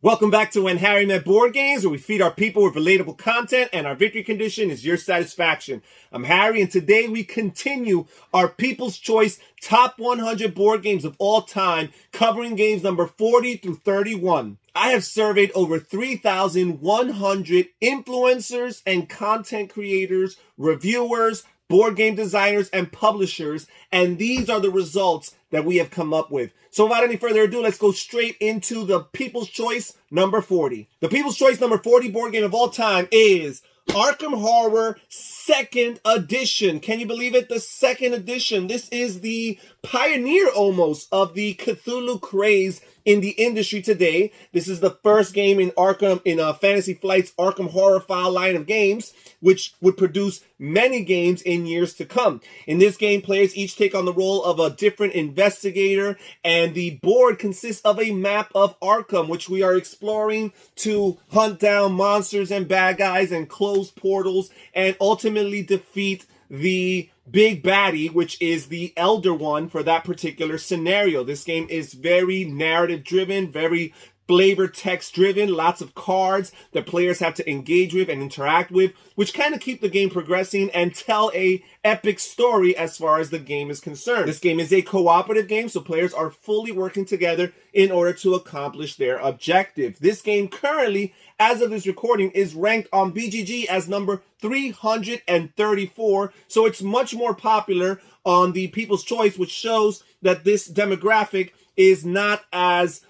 Welcome back to When Harry Met Board Games, where we feed our people with relatable content and our victory condition is your satisfaction. I'm Harry, and today we continue our People's Choice Top 100 Board Games of all time, covering games number 40 through 31. I have surveyed over 3,100 influencers and content creators, reviewers, board game designers, and publishers, and these are the results that we have come up with. So without any further ado, let's go straight into the People's Choice number 40. The People's Choice number 40 board game of all time is Arkham Horror 2nd Edition. Can you believe it? The 2nd edition. This is the pioneer almost of the Cthulhu craze in the industry today. This is the first game in Fantasy Flight's Arkham Horror File line of games, which would produce many games in years to come. In this game, players each take on the role of a different investigator, and the board consists of a map of Arkham, which we are exploring to hunt down monsters and bad guys and close portals and ultimately defeat the big baddie, which is the Elder One for that particular scenario. This game is very narrative driven, very flavor text driven, lots of cards that players have to engage with and interact with, which kind of keep the game progressing and tell a epic story as far as the game is concerned. This game is a cooperative game, so players are fully working together in order to accomplish their objective. This game currently, as of this recording, is ranked on BGG as number 334, so it's much more popular on the People's Choice, which shows that this demographic is not as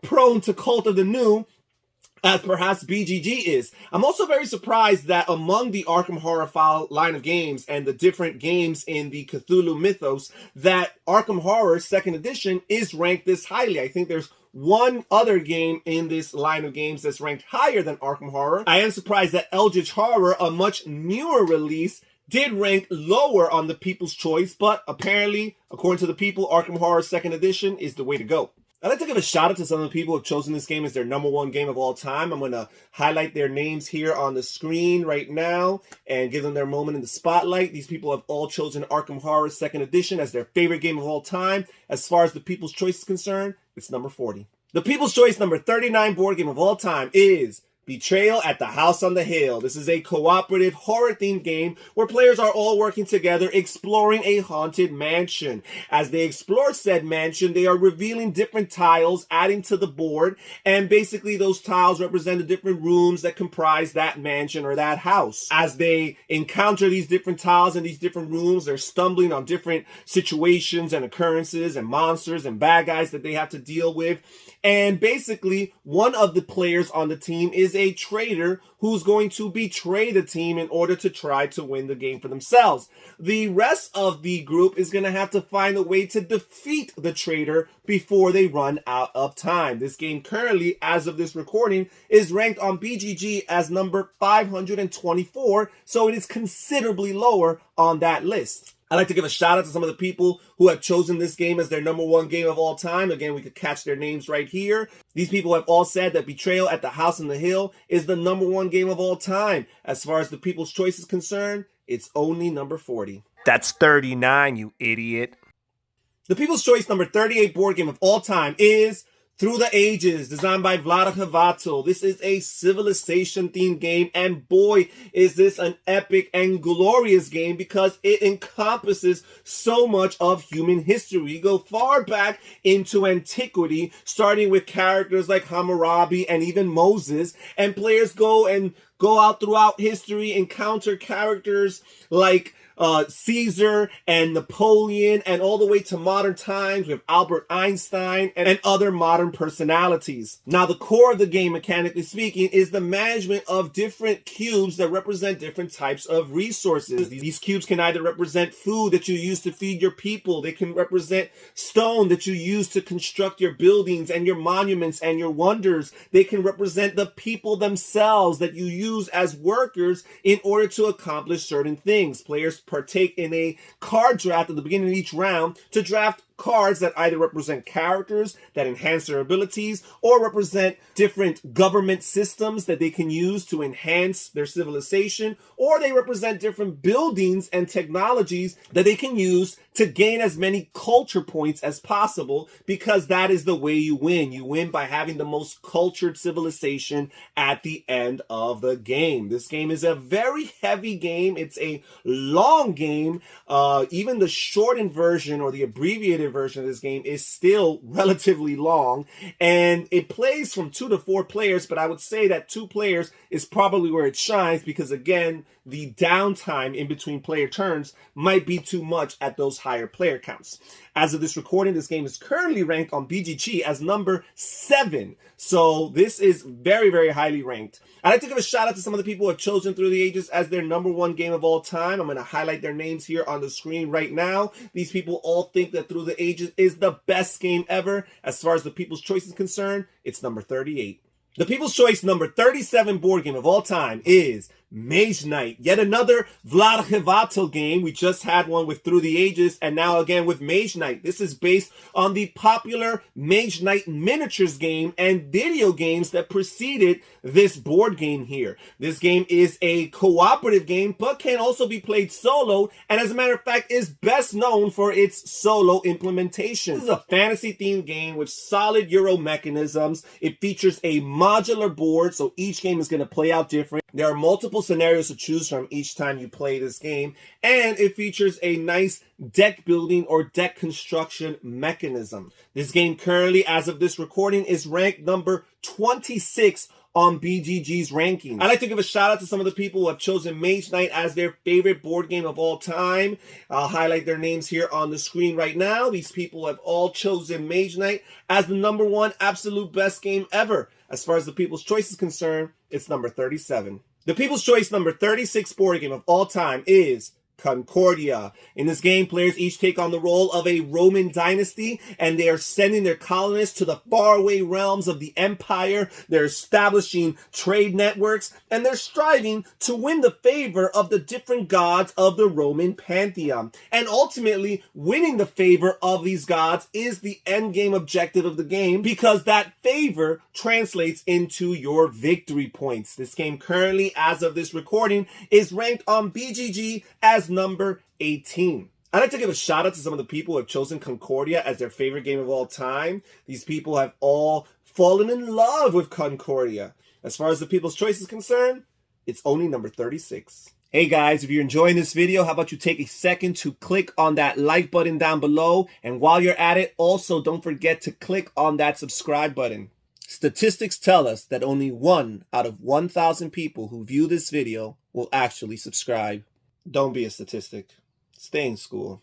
prone to cult of the new as perhaps BGG is. I'm also very surprised that among the Arkham Horror File line of games and the different games in the Cthulhu mythos, that Arkham Horror 2nd Edition is ranked this highly. I think there's one other game in this line of games that's ranked higher than Arkham Horror. I am surprised that Eldritch Horror, a much newer release, did rank lower on the People's Choice, but apparently, according to the people, Arkham Horror 2nd Edition is the way to go. I'd like to give a shout out to some of the people who have chosen this game as their number one game of all time. I'm going to highlight their names here on the screen right now and give them their moment in the spotlight. These people have all chosen Arkham Horror 2nd Edition as their favorite game of all time. As far as the People's Choice is concerned, it's number 40. The People's Choice number 39 board game of all time is Betrayal at the House on the Hill. This is a cooperative horror-themed game where players are all working together exploring a haunted mansion. As they explore said mansion, they are revealing different tiles, adding to the board, and basically those tiles represent the different rooms that comprise that mansion or that house. As they encounter these different tiles and these different rooms, they're stumbling on different situations and occurrences and monsters and bad guys that they have to deal with. And basically, one of the players on the team is a traitor who's going to betray the team in order to try to win the game for themselves. The rest of the group is going to have to find a way to defeat the traitor before they run out of time. This game currently, as of this recording, is ranked on BGG as number 524, so it is considerably lower on that list. I'd like to give a shout out to some of the people who have chosen this game as their number one game of all time. Again, we could catch their names right here. These people have all said that Betrayal at the House on the Hill is the number one game of all time. As far as the People's Choice is concerned, it's only number 40. That's 39, you idiot. The People's Choice number 38 board game of all time is Through the Ages, designed by Vlada Chvátil. This is a civilization-themed game, and boy, is this an epic and glorious game because it encompasses so much of human history. We go far back into antiquity, starting with characters like Hammurabi and even Moses, and players go out throughout history, encounter characters like Caesar and Napoleon, and all the way to modern times with Albert Einstein and other modern personalities. Now, the core of the game, mechanically speaking, is the management of different cubes that represent different types of resources. These cubes can either represent food that you use to feed your people. They can represent stone that you use to construct your buildings and your monuments and your wonders. They can represent the people themselves that you use as workers in order to accomplish certain things. Players partake in a card draft at the beginning of each round to draft cards that either represent characters that enhance their abilities or represent different government systems that they can use to enhance their civilization, or they represent different buildings and technologies that they can use to gain as many culture points as possible, because that is the way you win. You win by having the most cultured civilization at the end of the game. This game is a very heavy game. It's a long game. Even the shortened version or the abbreviated version of this game is still relatively long, and it plays from 2 to 4 players, but I would say that 2 players is probably where it shines, because again, the downtime in between player turns might be too much at those higher player counts. As of this recording, this game is currently ranked on BGG as number 7. So this is very, very highly ranked. I'd like to give a shout out to some of the people who have chosen Through the Ages as their #1 game of all time. I'm going to highlight their names here on the screen right now. These people all think that Through the Ages is the best game ever. As far as the People's Choice is concerned, it's number 38. The People's Choice number 37 board game of all time is Mage Knight. Yet another Vlad Chvátil game. We just had one with Through the Ages, and now again with Mage Knight. This is based on the popular Mage Knight miniatures game and video games that preceded this board game here. This game is a cooperative game, but can also be played solo, and as a matter of fact, is best known for its solo implementation. This is a fantasy-themed game with solid Euro mechanisms. It features a modular board, so each game is going to play out different. There are multiple scenarios to choose from each time you play this game, and it features a nice deck building or deck construction mechanism. This game currently, as of this recording, is ranked number 26 on BGG's ranking. I'd like to give a shout out to some of the people who have chosen Mage Knight as their favorite board game of all time. I'll highlight their names here on the screen right now. These people have all chosen Mage Knight as the #1 absolute best game ever. As far as the People's Choice is concerned, it's number 37. The People's Choice number 36 board game of all time is Concordia. In this game, players each take on the role of a Roman dynasty, and they are sending their colonists to the faraway realms of the empire. They're establishing trade networks, and they're striving to win the favor of the different gods of the Roman pantheon. And ultimately, winning the favor of these gods is the end game objective of the game, because that favor translates into your victory points. This game currently, as of this recording, is ranked on BGG as number 18. I'd like to give a shout out to some of the people who have chosen Concordia as their favorite game of all time. These people have all fallen in love with Concordia. As far as the People's Choice is concerned, it's only number 36. Hey guys, if you're enjoying this video, how about you take a second to click on that like button down below, and while you're at it, also don't forget to click on that subscribe button. Statistics tell us that only 1 out of 1,000 people who view this video will actually subscribe. Don't be a statistic. Stay in school.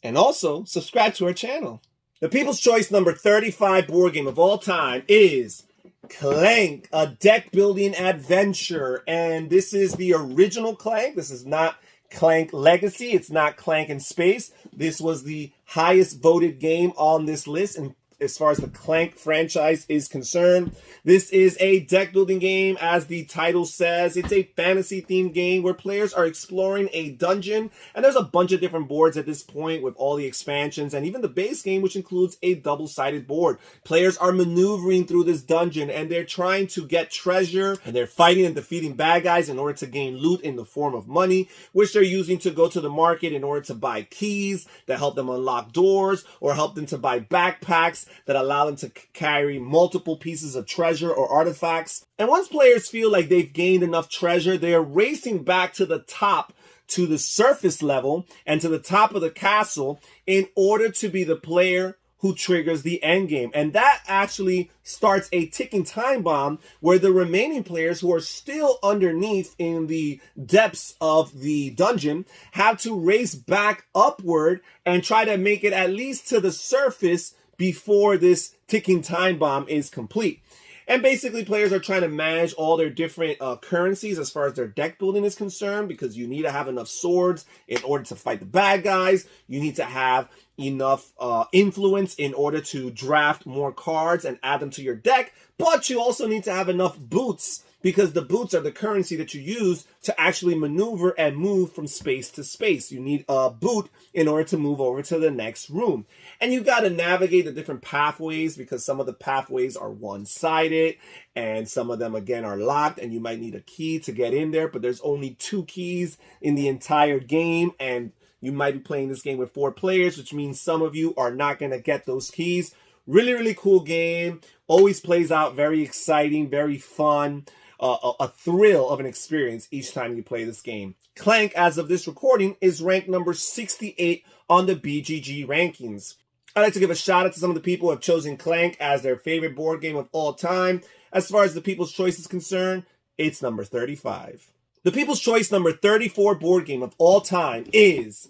And also, subscribe to our channel. The People's Choice number 35 board game of all time is Clank, a deck building adventure. And this is the original Clank. This is not Clank Legacy. It's not Clank in Space. This was the highest voted game on this list, and as far as the Clank franchise is concerned, this is a deck building game. As the title says, it's a fantasy themed game where players are exploring a dungeon, and there's a bunch of different boards at this point with all the expansions and even the base game, which includes a double-sided board. Players are maneuvering through this dungeon, and they're trying to get treasure, and they're fighting and defeating bad guys in order to gain loot in the form of money, which they're using to go to the market in order to buy keys that help them unlock doors, or help them to buy backpacks that allow them to carry multiple pieces of treasure or artifacts. And once players feel like they've gained enough treasure, they are racing back to the top, to the surface level, and to the top of the castle in order to be the player who triggers the end game. And that actually starts a ticking time bomb where the remaining players who are still underneath in the depths of the dungeon have to race back upward and try to make it at least to the surface before this ticking time bomb is complete. And basically, players are trying to manage all their different currencies as far as their deck building is concerned, because you need to have enough swords in order to fight the bad guys. You need to have enough influence in order to draft more cards and add them to your deck, but you also need to have enough boots, because the boots are the currency that you use to actually maneuver and move from space to space. You need a boot in order to move over to the next room. And you got to navigate the different pathways, because some of the pathways are one-sided and some of them, again, are locked, and you might need a key to get in there, but there's only 2 keys in the entire game, and you might be playing this game with 4 players, which means some of you are not going to get those keys. Really, really cool game. Always plays out very exciting, very fun. A thrill of an experience each time you play this game. Clank, as of this recording, is ranked number 68 on the BGG rankings. I'd like to give a shout out to some of the people who have chosen Clank as their favorite board game of all time. As far as the People's Choice is concerned, it's number 35. The People's Choice number 34 board game of all time is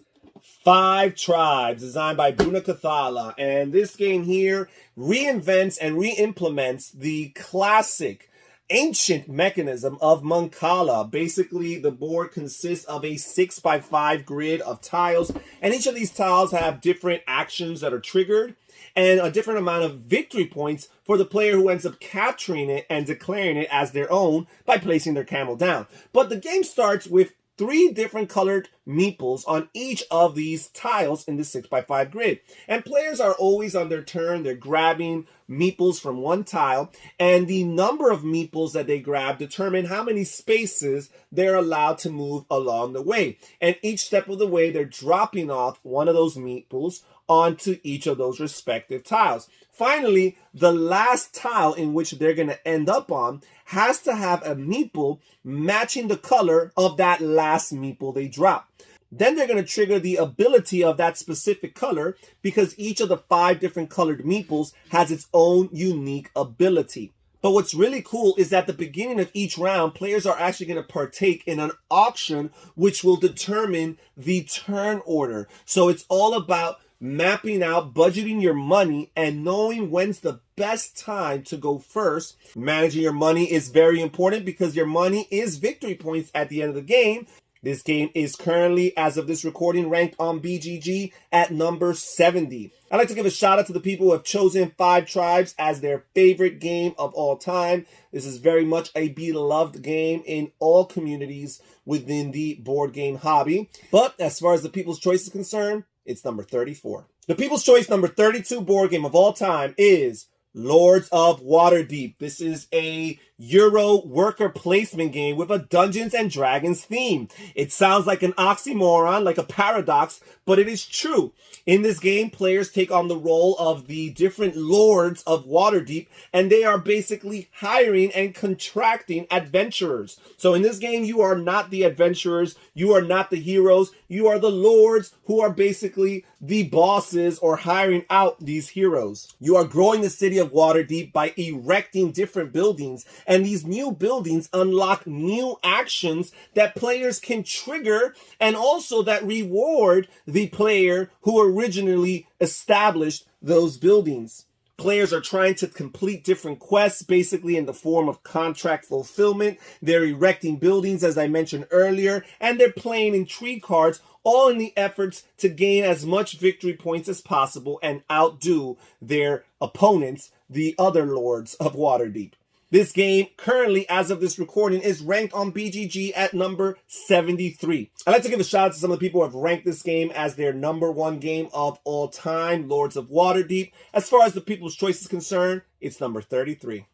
5 Tribes, designed by Bruna Cathala. And this game here reinvents and re-implements the classic ancient mechanism of Mancala. Basically, the board consists of a 6x5 grid of tiles, and each of these tiles have different actions that are triggered and a different amount of victory points for the player who ends up capturing it and declaring it as their own by placing their camel down. But the game starts with 3 different colored meeples on each of these tiles in the 6x5 grid. And players are always on their turn. They're grabbing meeples from one tile, and the number of meeples that they grab determine how many spaces they're allowed to move along the way. And each step of the way, they're dropping off one of those meeples onto each of those respective tiles. Finally, the last tile in which they're going to end up on has to have a meeple matching the color of that last meeple they drop. Then they're going to trigger the ability of that specific color, because each of the 5 different colored meeples has its own unique ability. But what's really cool is at the beginning of each round, players are actually going to partake in an auction which will determine the turn order. So it's all about mapping out, budgeting your money, and knowing when's the best time to go first. Managing your money is very important, because your money is victory points at the end of the game. This game is currently, as of this recording, ranked on BGG at number 70. I'd like to give a shout out to the people who have chosen 5 Tribes as their favorite game of all time. This is very much a beloved game in all communities within the board game hobby. But as far as the People's Choice is concerned, it's number 34. The People's Choice number 32 board game of all time is Lords of Waterdeep. This is a Euro worker placement game with a Dungeons and Dragons theme. It sounds like an oxymoron, like a paradox, but it is true. In this game, players take on the role of the different Lords of Waterdeep, and they are basically hiring and contracting adventurers. So in this game, you are not the adventurers, you are not the heroes, you are the lords who are basically the bosses or hiring out these heroes. You are growing the city of Waterdeep by erecting different buildings, and these new buildings unlock new actions that players can trigger, and also that reward the player who originally established those buildings. Players are trying to complete different quests, basically in the form of contract fulfillment. They're erecting buildings, as I mentioned earlier, and they're playing in tree cards, all in the efforts to gain as much victory points as possible and outdo their opponents, the other Lords of Waterdeep. This game, currently, as of this recording, is ranked on BGG at number 73. I'd like to give a shout out to some of the people who have ranked this game as their number 1 game of all time, Lords of Waterdeep. As far as the People's Choice is concerned, it's number 33.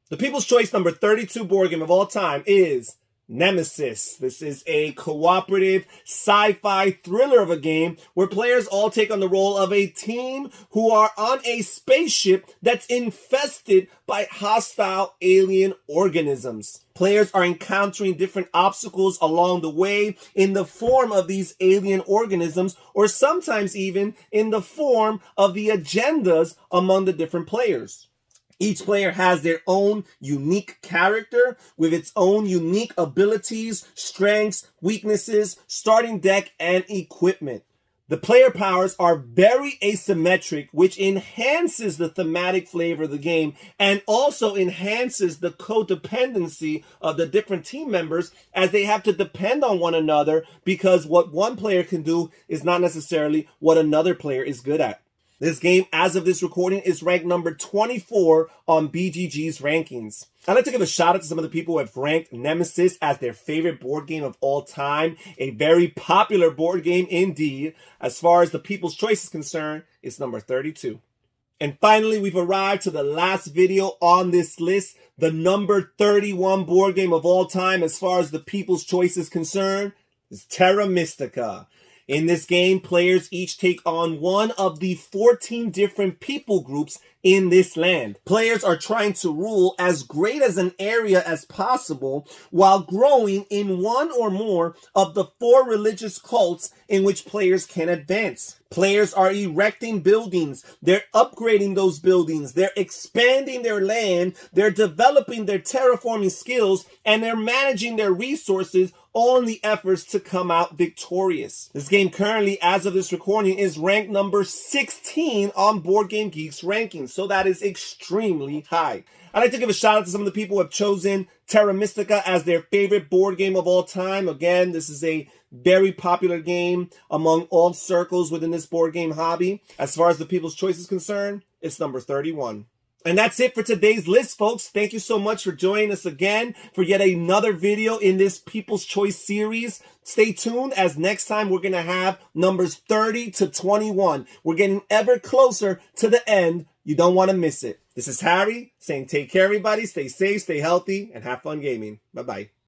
The People's Choice number 32 board game of all time is Nemesis. This is a cooperative sci-fi thriller of a game where players all take on the role of a team who are on a spaceship that's infested by hostile alien organisms. Players are encountering different obstacles along the way in the form of these alien organisms, or sometimes even in the form of the agendas among the different players. Each player has their own unique character with its own unique abilities, strengths, weaknesses, starting deck, and equipment. The player powers are very asymmetric, which enhances the thematic flavor of the game and also enhances the codependency of the different team members as they have to depend on one another because what one player can do is not necessarily what another player is good at. This game, as of this recording, is ranked number 24 on BGG's rankings. I'd like to give a shout out to some of the people who have ranked Nemesis as their favorite board game of all time. A very popular board game indeed. As far as the People's Choice is concerned, it's number 32. And finally, we've arrived to the last video on this list, the number 31 board game of all time as far as the People's Choice is concerned, is Terra Mystica. In this game, players each take on one of the 14 different people groups in this land. Players are trying to rule as great as an area as possible while growing in one or more of the 4 religious cults in which players can advance. Players are erecting buildings, they're upgrading those buildings, they're expanding their land, they're developing their terraforming skills, and they're managing their resources, all in the efforts to come out victorious. This game currently, as of this recording, is ranked number 16 on Board Game Geek's rankings, so that is extremely high. I'd like to give a shout out to some of the people who have chosen Terra Mystica as their favorite board game of all time. Again, this is a very popular game among all circles within this board game hobby. As far as the People's Choice is concerned, it's number 31. And that's it for today's list, folks. Thank you so much for joining us again for yet another video in this People's Choice series. Stay tuned, as next time we're going to have numbers 30 to 21. We're getting ever closer to the end. You don't want to miss it. This is Harry saying take care, everybody. Stay safe, stay healthy, and have fun gaming. Bye-bye.